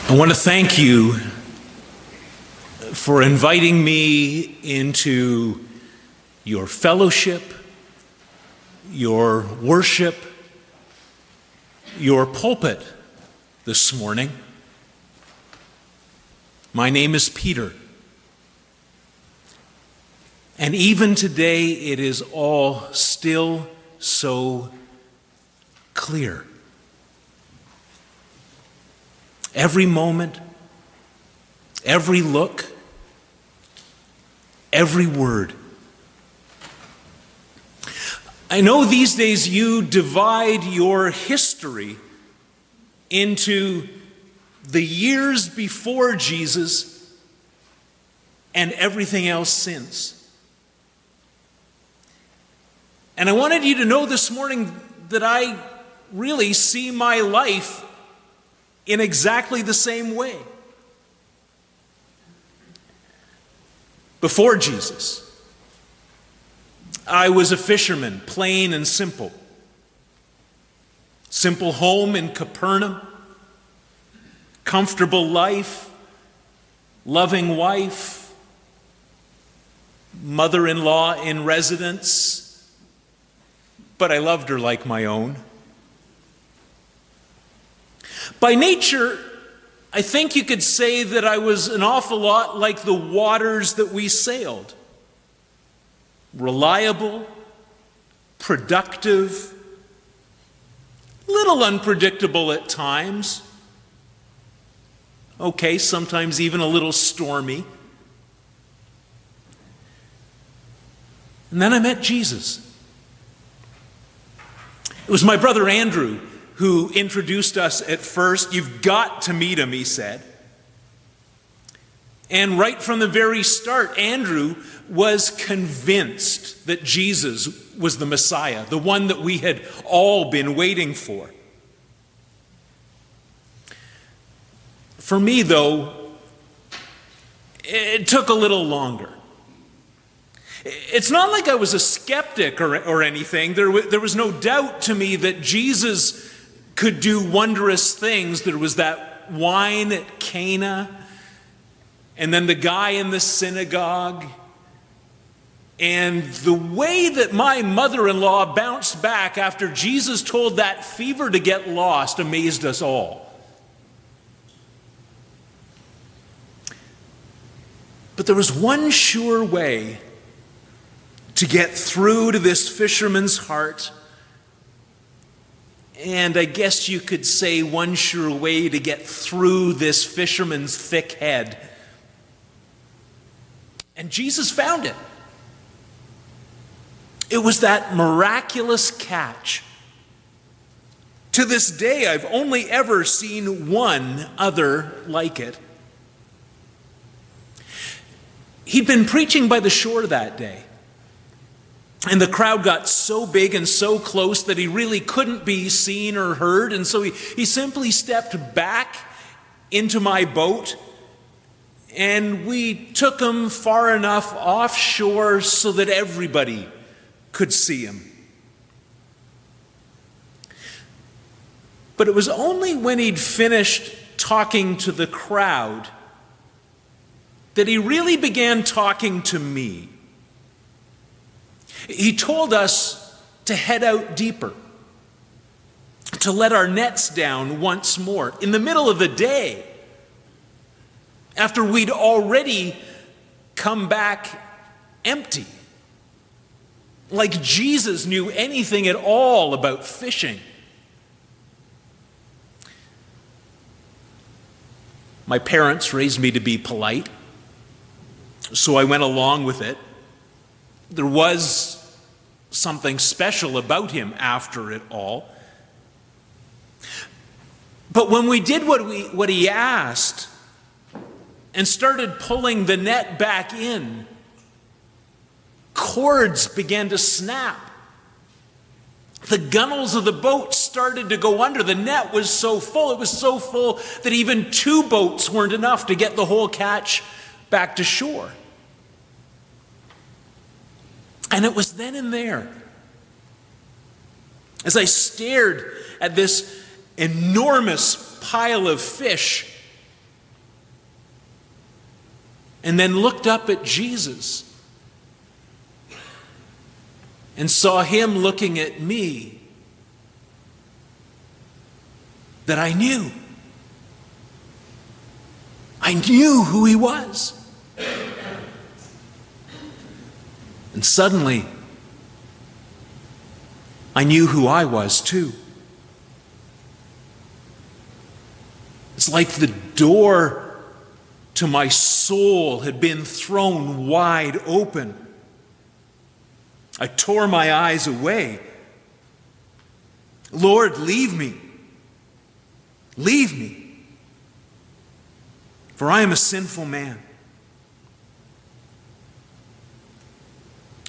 I want to thank you for inviting me into your fellowship, your worship, your pulpit this morning. My name is Peter. And even today, it is all still so clear. Every moment, every look, every word. I know these days you divide your history into the years before Jesus and everything else since. And I wanted you to know this morning that I really see my life in exactly the same way. Before Jesus, I was a fisherman, plain and simple. Simple home in Capernaum, comfortable life, loving wife, mother-in-law in residence, but I loved her like my own. By nature, I think you could say that I was an awful lot like the waters that we sailed. Reliable, productive, little unpredictable at times. Okay, sometimes even a little stormy. And then I met Jesus. It was my brother Andrew who introduced us at first. You've got to meet him, he said. And right from the very start, Andrew was convinced that Jesus was the Messiah, the one that we had all been waiting for. For me, though, it took a little longer. It's not like I was a skeptic or anything. There was no doubt to me that Jesus could do wondrous things. There was that wine at Cana, and then the guy in the synagogue. And the way that my mother-in-law bounced back after Jesus told that fever to get lost amazed us all. But there was one sure way to get through to this fisherman's heart. And I guess you could say one sure way to get through this fisherman's thick head. And Jesus found it. It was that miraculous catch. To this day, I've only ever seen one other like it. He'd been preaching by the shore that day. And the crowd got so big and so close that he really couldn't be seen or heard. And so he simply stepped back into my boat, and we took him far enough offshore so that everybody could see him. But it was only when he'd finished talking to the crowd that he really began talking to me. He told us to head out deeper, to let our nets down once more in the middle of the day, after we'd already come back empty. Like Jesus knew anything at all about fishing. My parents raised me to be polite, so I went along with it. There was something special about him after it all. But when we did what he asked and started pulling the net back in, cords began to snap. The gunnels of the boat started to go under. The net was so full, it was so full that even two boats weren't enough to get the whole catch back to shore. And it was then and there, as I stared at this enormous pile of fish and then looked up at Jesus and saw him looking at me, that I knew. I knew who he was. And suddenly, I knew who I was too. It's like the door to my soul had been thrown wide open. I tore my eyes away. Lord, leave me. Leave me. For I am a sinful man.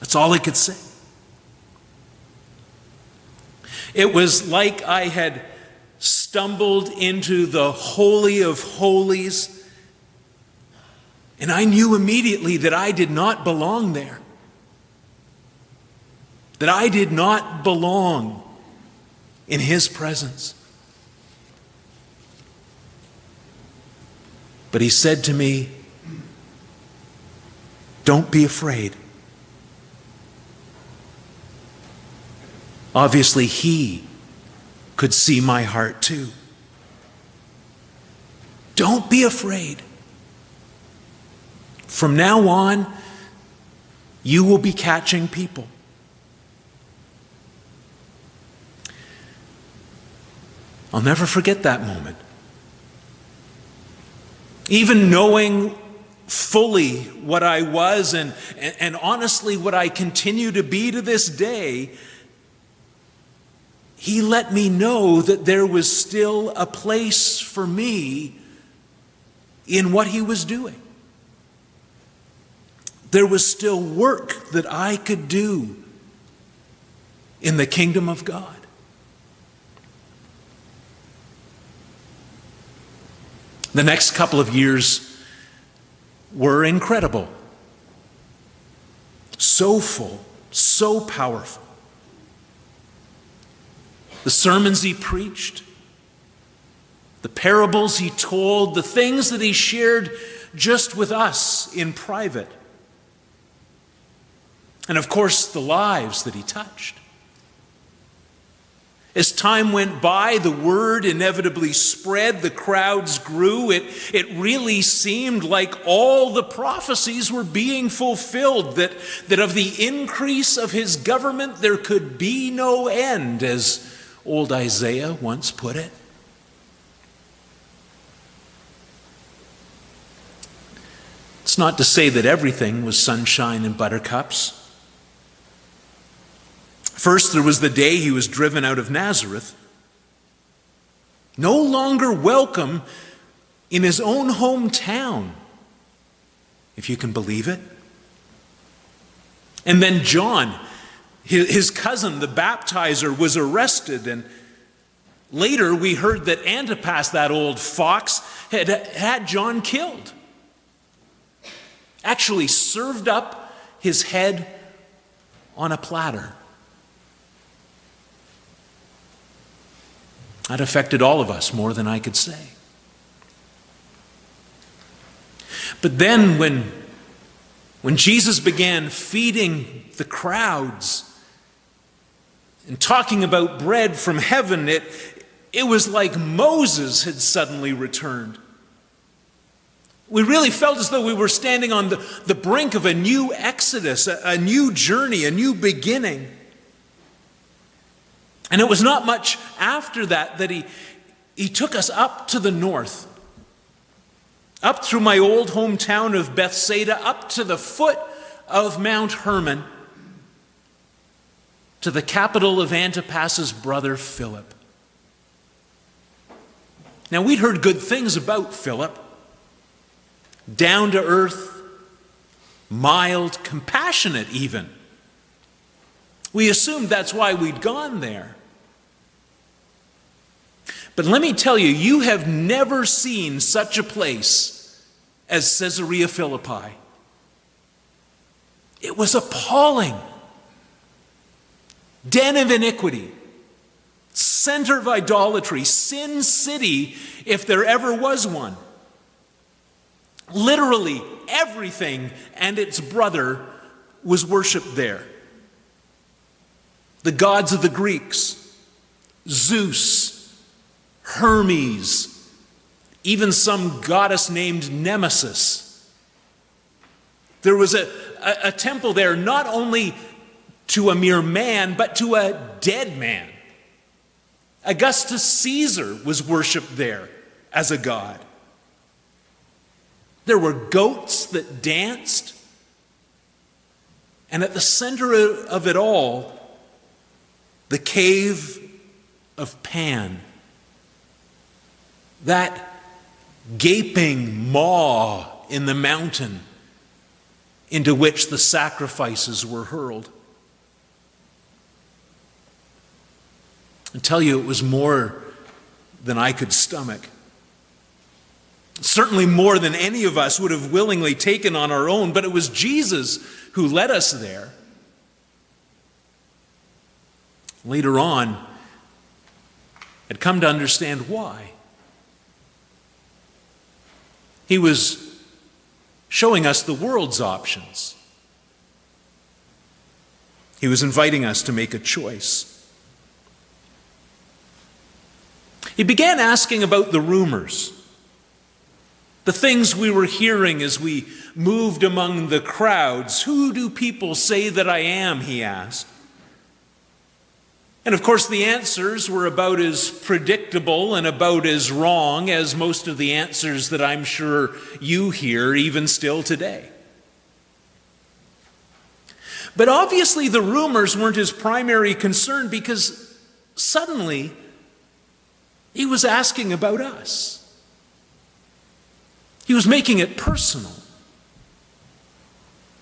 That's all I could say. It was like I had stumbled into the Holy of Holies, and I knew immediately that I did not belong there. That I did not belong in his presence. But he said to me, "Don't be afraid." Obviously, he could see my heart too. Don't be afraid. From now on, you will be catching people. I'll never forget that moment. Even knowing fully what I was and honestly what I continue to be to this day, he let me know that there was still a place for me in what he was doing. There was still work that I could do in the kingdom of God. The next couple of years were incredible. So full, so powerful. The sermons he preached, the parables he told, the things that he shared just with us in private. And of course, the lives that he touched. As time went by, the word inevitably spread, the crowds grew. It really seemed like all the prophecies were being fulfilled, that of the increase of his government there could be no end, as old Isaiah once put it. It's not to say that everything was sunshine and buttercups. First, there was the day he was driven out of Nazareth, no longer welcome in his own hometown, if you can believe it. And then John, his cousin, the baptizer, was arrested, and later we heard that Antipas, that old fox, had John killed. Actually served up his head on a platter. That affected all of us more than I could say. But then when Jesus began feeding the crowds and talking about bread from heaven, it was like Moses had suddenly returned. We really felt as though we were standing on the brink of a new exodus, a new journey, a new beginning. And it was not much after that he took us up to the north, up through my old hometown of Bethsaida, up to the foot of Mount Hermon, to the capital of Antipas's brother Philip. Now, we'd heard good things about Philip. Down to earth, mild, compassionate even. We assumed that's why we'd gone there. But let me tell you, you have never seen such a place as Caesarea Philippi. It was appalling. Den of iniquity, center of idolatry, sin city, if there ever was one. Literally everything and its brother was worshipped there. The gods of the Greeks, Zeus, Hermes, even some goddess named Nemesis. There was a temple there not only to a mere man, but to a dead man. Augustus Caesar was worshipped there as a god. There were goats that danced. And at the center of it all, the cave of Pan. That gaping maw in the mountain into which the sacrifices were hurled. I tell you, it was more than I could stomach. Certainly more than any of us would have willingly taken on our own, but it was Jesus who led us there. Later on, I'd come to understand why. He was showing us the world's options. He was inviting us to make a choice. He began asking about the rumors, the things we were hearing as we moved among the crowds. Who do people say that I am, he asked. And of course the answers were about as predictable and about as wrong as most of the answers that I'm sure you hear even still today. But obviously the rumors weren't his primary concern, because suddenly he was asking about us. He was making it personal.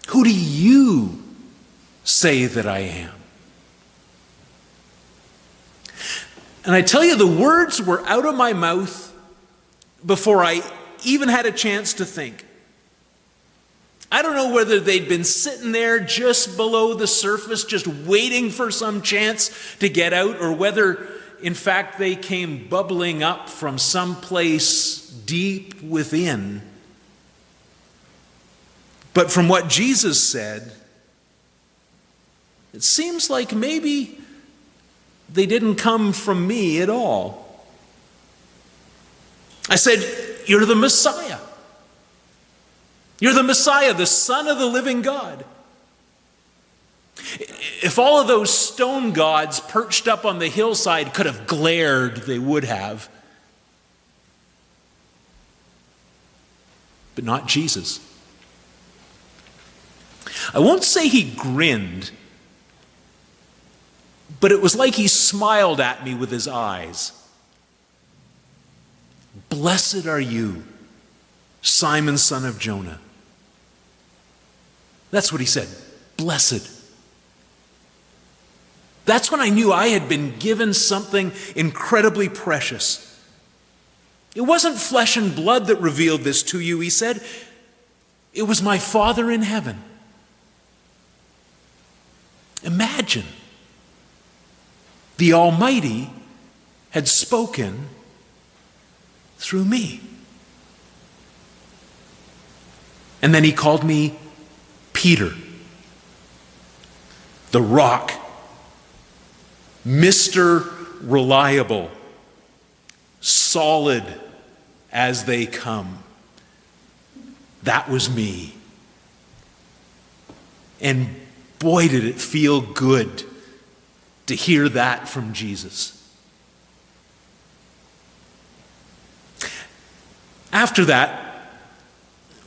Who do you say that I am? And I tell you, the words were out of my mouth before I even had a chance to think. I don't know whether they'd been sitting there just below the surface, just waiting for some chance to get out, or whether, in fact, they came bubbling up from some place deep within. But from what Jesus said, it seems like maybe they didn't come from me at all. I said, "You're the Messiah. You're the Messiah, the Son of the living God." If all of those stone gods perched up on the hillside could have glared, they would have. But not Jesus. I won't say he grinned, but it was like he smiled at me with his eyes. "Blessed are you, Simon, son of Jonah." That's what he said. Blessed. That's when I knew I had been given something incredibly precious. It wasn't flesh and blood that revealed this to you, he said. It was my Father in heaven. Imagine. The Almighty had spoken through me. And then he called me Peter, the rock, Mr. Reliable, solid as they come. That was me. And boy, did it feel good to hear that from Jesus. After that,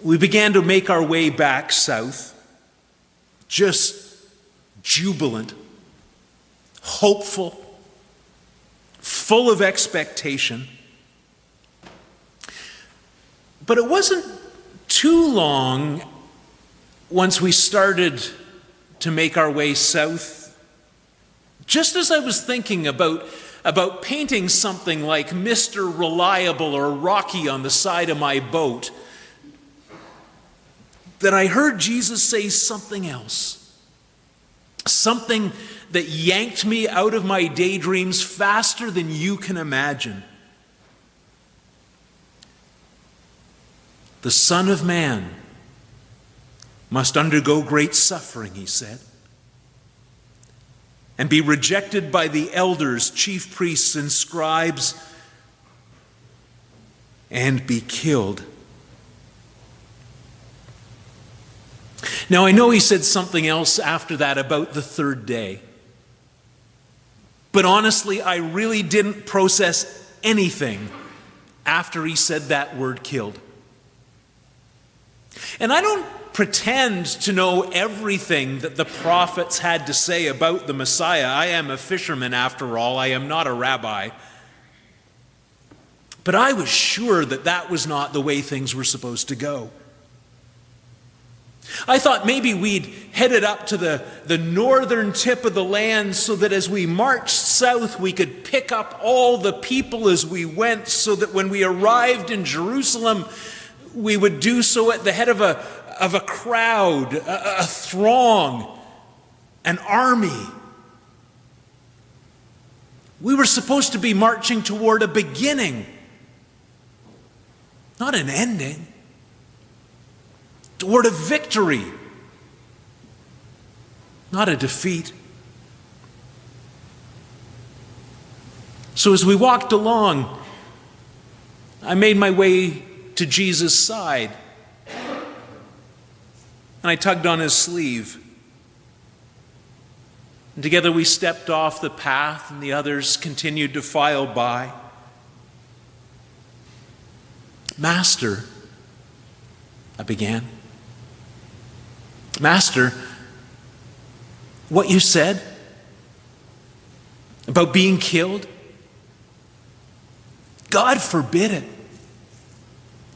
we began to make our way back south, just jubilant, hopeful, full of expectation. But it wasn't too long once we started to make our way south. Just as I was thinking about painting something like Mr. Reliable or Rocky on the side of my boat, that I heard Jesus say something else. Something that yanked me out of my daydreams faster than you can imagine. the Son of Man must undergo great suffering, he said, and be rejected by the elders, chief priests, and scribes, and be killed. Now, I know he said something else after that about the third day. But honestly, I really didn't process anything after he said that word killed. And I don't pretend to know everything that the prophets had to say about the Messiah. I am a fisherman after all. I am not a rabbi. But I was sure that that was not the way things were supposed to go. I thought maybe we'd headed up to the northern tip of the land so that as we marched south, we could pick up all the people as we went, so that when we arrived in Jerusalem, we would do so at the head of a crowd, a throng, an army. We were supposed to be marching toward a beginning, not an ending. Toward a victory, not a defeat. So as we walked along, I made my way to Jesus' side, and I tugged on his sleeve. And together we stepped off the path, and the others continued to file by. "Master," I began. "Master, what you said about being killed, God forbid it.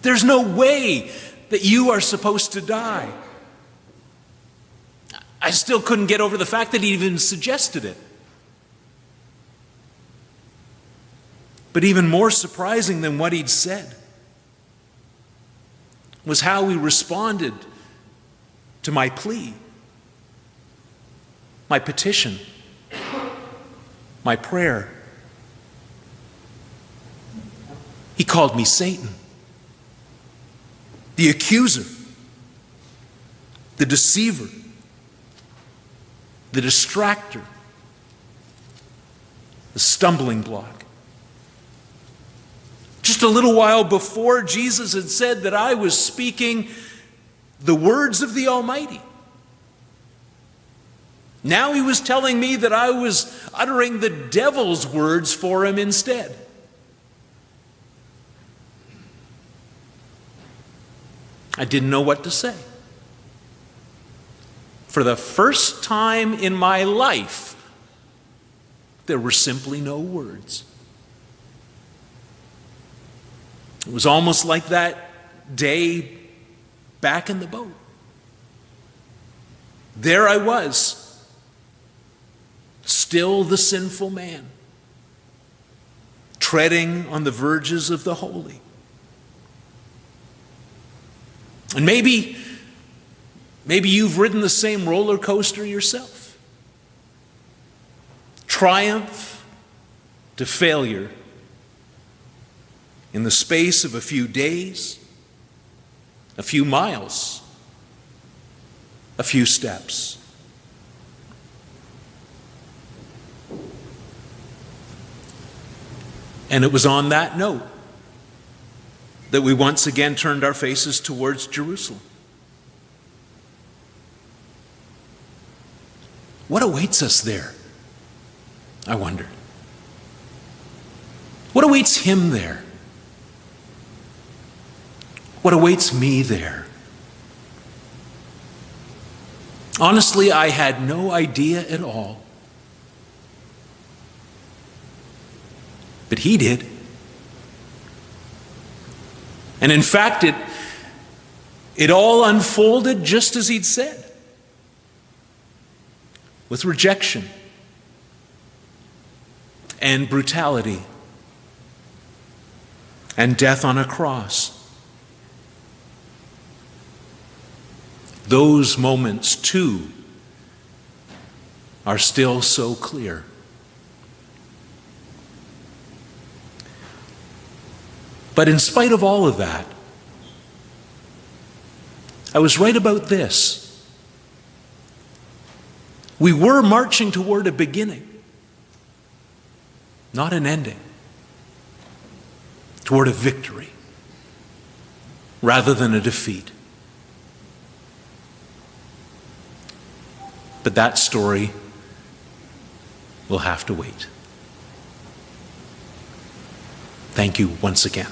There's no way that you are supposed to die." I still couldn't get over the fact that he even suggested it. But even more surprising than what he'd said was how he responded to my plea, my petition, my prayer. He called me Satan, the accuser, the deceiver, the distractor, the stumbling block. Just a little while before, Jesus had said that I was speaking the words of the Almighty. Now he was telling me that I was uttering the devil's words for him instead. I didn't know what to say. For the first time in my life, there were simply no words. It was almost like that day back in the boat. There I was, still the sinful man, treading on the verges of the holy. And maybe you've ridden the same roller coaster yourself. Triumph to failure in the space of a few days, a few miles, a few steps. And it was on that note that we once again turned our faces towards Jerusalem. What awaits us there? I wondered. What awaits him there? What awaits me there? Honestly, I had no idea at all. But he did. And in fact, it all unfolded just as he'd said. With rejection and brutality and death on a cross. Those moments, too, are still so clear. But in spite of all of that, I was right about this. We were marching toward a beginning, not an ending, toward a victory rather than a defeat. But that story will have to wait. Thank you once again.